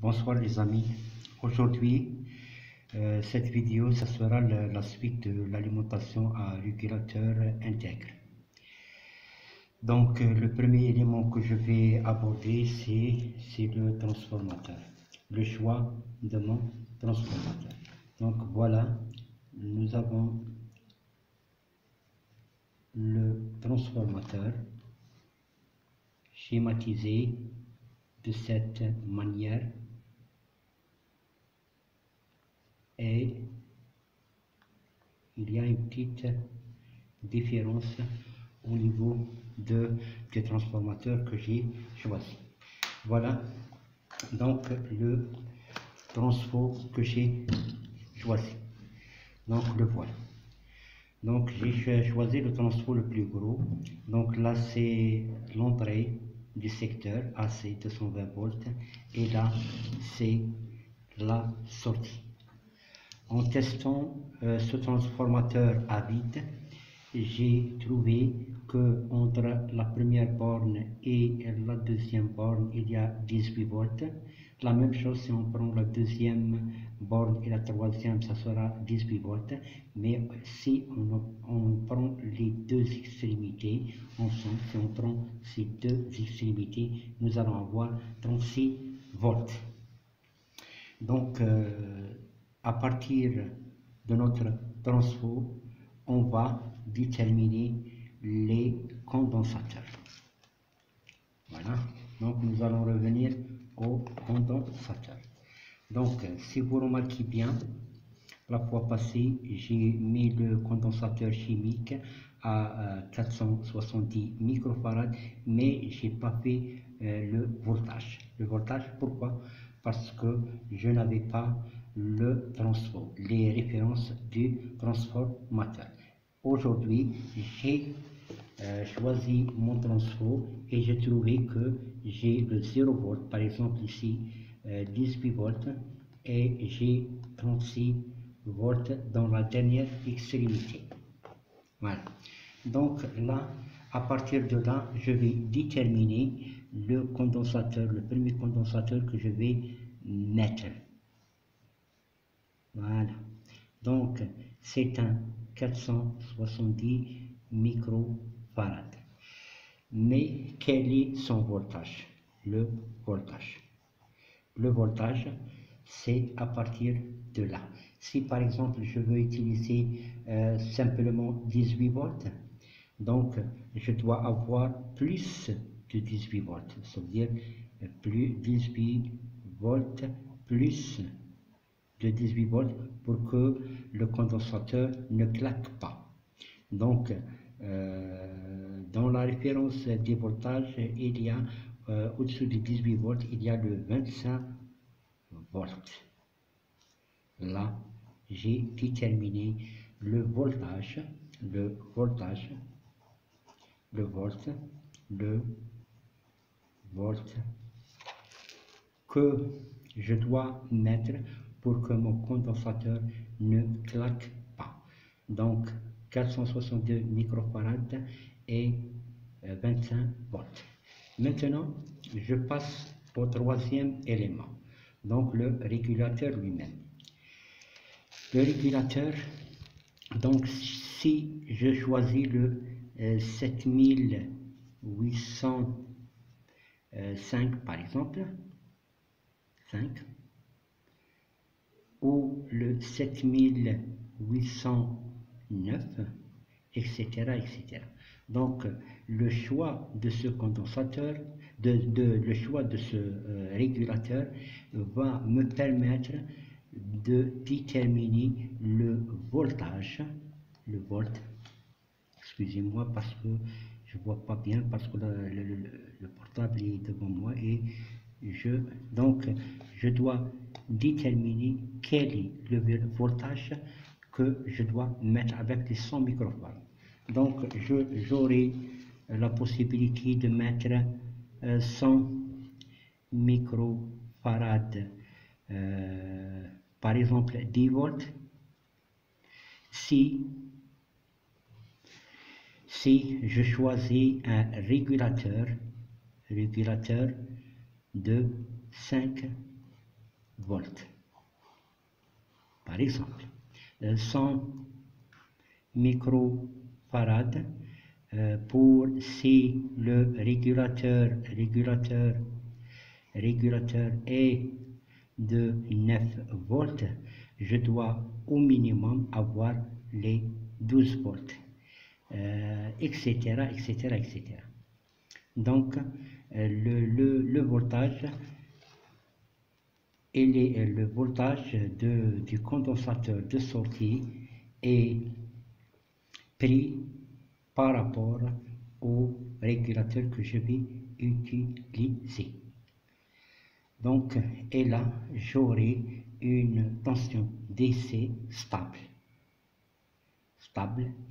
Bonsoir les amis. Aujourd'hui, cette vidéo, ça sera la suite de l'alimentation à régulateur intègre. Donc, le premier élément que je vais aborder, c'est le transformateur. Le choix de mon transformateur. Donc, voilà, nous avons le transformateur schématisé de cette manière. Et il y a une petite différence au niveau du transformateur que j'ai choisi. Voilà donc le transfo que j'ai choisi. Donc le voilà. Donc j'ai choisi le transfo le plus gros. Donc là c'est l'entrée du secteur AC 220 volts et là c'est la sortie. En testant ce transformateur à vide, j'ai trouvé que entre la première borne et la deuxième borne, il y a 18 volts. La même chose si on prend la deuxième borne et la troisième, ça sera 18 volts. Mais si on prend les deux extrémités ensemble, si on prend ces deux extrémités, nous allons avoir 36 volts. Donc, à partir de notre transfo, on va déterminer les condensateurs. Voilà, donc nous allons revenir aux condensateurs. Donc, si vous remarquez bien, la fois passée, j'ai mis le condensateur chimique à 470 microfarads, mais je n'ai pas fait le voltage. Le voltage, pourquoi? Parce que je n'avais pas le transfo, les références du transformateur. Aujourd'hui, j'ai choisi mon transfo et j'ai trouvé que j'ai le 0 volt, par exemple ici 18 volts et j'ai 36 volts dans la dernière extrémité. Voilà. Donc là, à partir de là, je vais déterminer le condensateur, le premier condensateur que je vais mettre. Voilà. Donc, c'est un 470 microfarads. Mais quel est son voltage? Le voltage. Le voltage, c'est à partir de là. Si par exemple je veux utiliser simplement 18 volts, donc je dois avoir plus de 18 volts, c'est-à-dire plus 18 volts plus de 18 volts pour que le condensateur ne claque pas. Donc, dans la référence des voltages, il y a au-dessus de 18 volts, il y a le 25 volts. Là, j'ai déterminé le voltage, le volt que je dois mettre pour que mon condensateur ne claque pas. Donc 462 microfarads et 25 volts. Maintenant, je passe au troisième élément, donc le régulateur lui-même. Le régulateur, donc si je choisis le 7805 par exemple, 5, ou le 7809, etc., etc. Donc, le choix de ce condensateur, le choix de ce régulateur va me permettre de déterminer le voltage, le volt, excusez-moi parce que je ne vois pas bien, parce que le portable est devant moi et donc je dois déterminer quel est le voltage que je dois mettre avec les 100 microfarads. Donc j'aurai la possibilité de mettre 100 microfarads, par exemple 10 volts, si je choisis un régulateur de 5 volts. Par exemple, 100 microfarad pour si le régulateur est de 9 volts, je dois au minimum avoir les 12 volts, etc., etc., etc. Donc, le voltage et le voltage du condensateur de sortie est pris par rapport au régulateur que je vais utiliser. Donc, et là, j'aurai une tension DC stable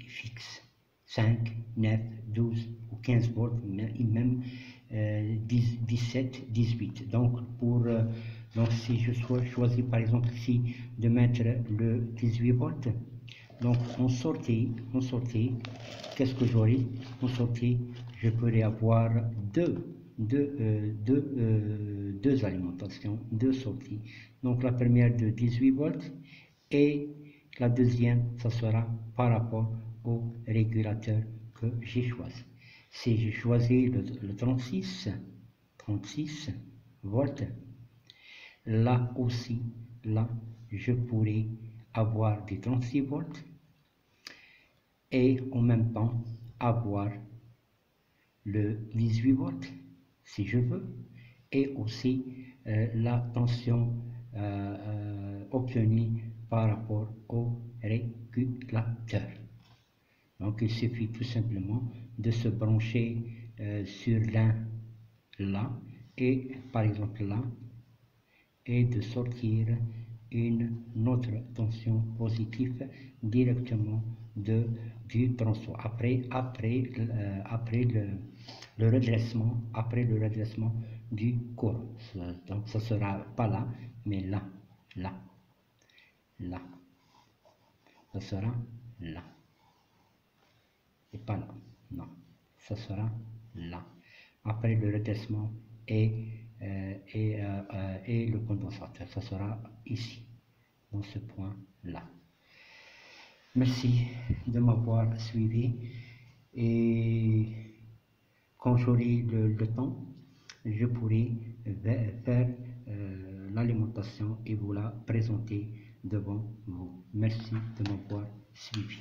et fixe. 5, 9, 12 ou 15 volts, et même 17, 18. Donc, donc si je choisis par exemple ici de mettre le 18 volts, donc en sortie, qu'est-ce que j'aurai? En sortie, je pourrais avoir deux alimentations, deux sorties. Donc la première de 18 volts et la deuxième, ça sera par rapport au régulateur que j'ai choisi. Si j'ai choisi le 36 volts, là aussi, là, je pourrais avoir des 36 volts et en même temps avoir le 18 volts si je veux, et aussi la tension obtenue par rapport au régulateur. Donc il suffit tout simplement de se brancher sur l'un là et par exemple là et de sortir une autre tension positive directement du tronçon après le redressement du courant. Donc ça sera pas là mais là ça sera là et pas là, non, ça sera là après le redressement et le condensateur, ça sera ici dans ce point là. Merci de m'avoir suivi et quand j'aurai le temps je pourrai faire l'alimentation et vous la présenter devant vous. Merci de m'avoir suivi.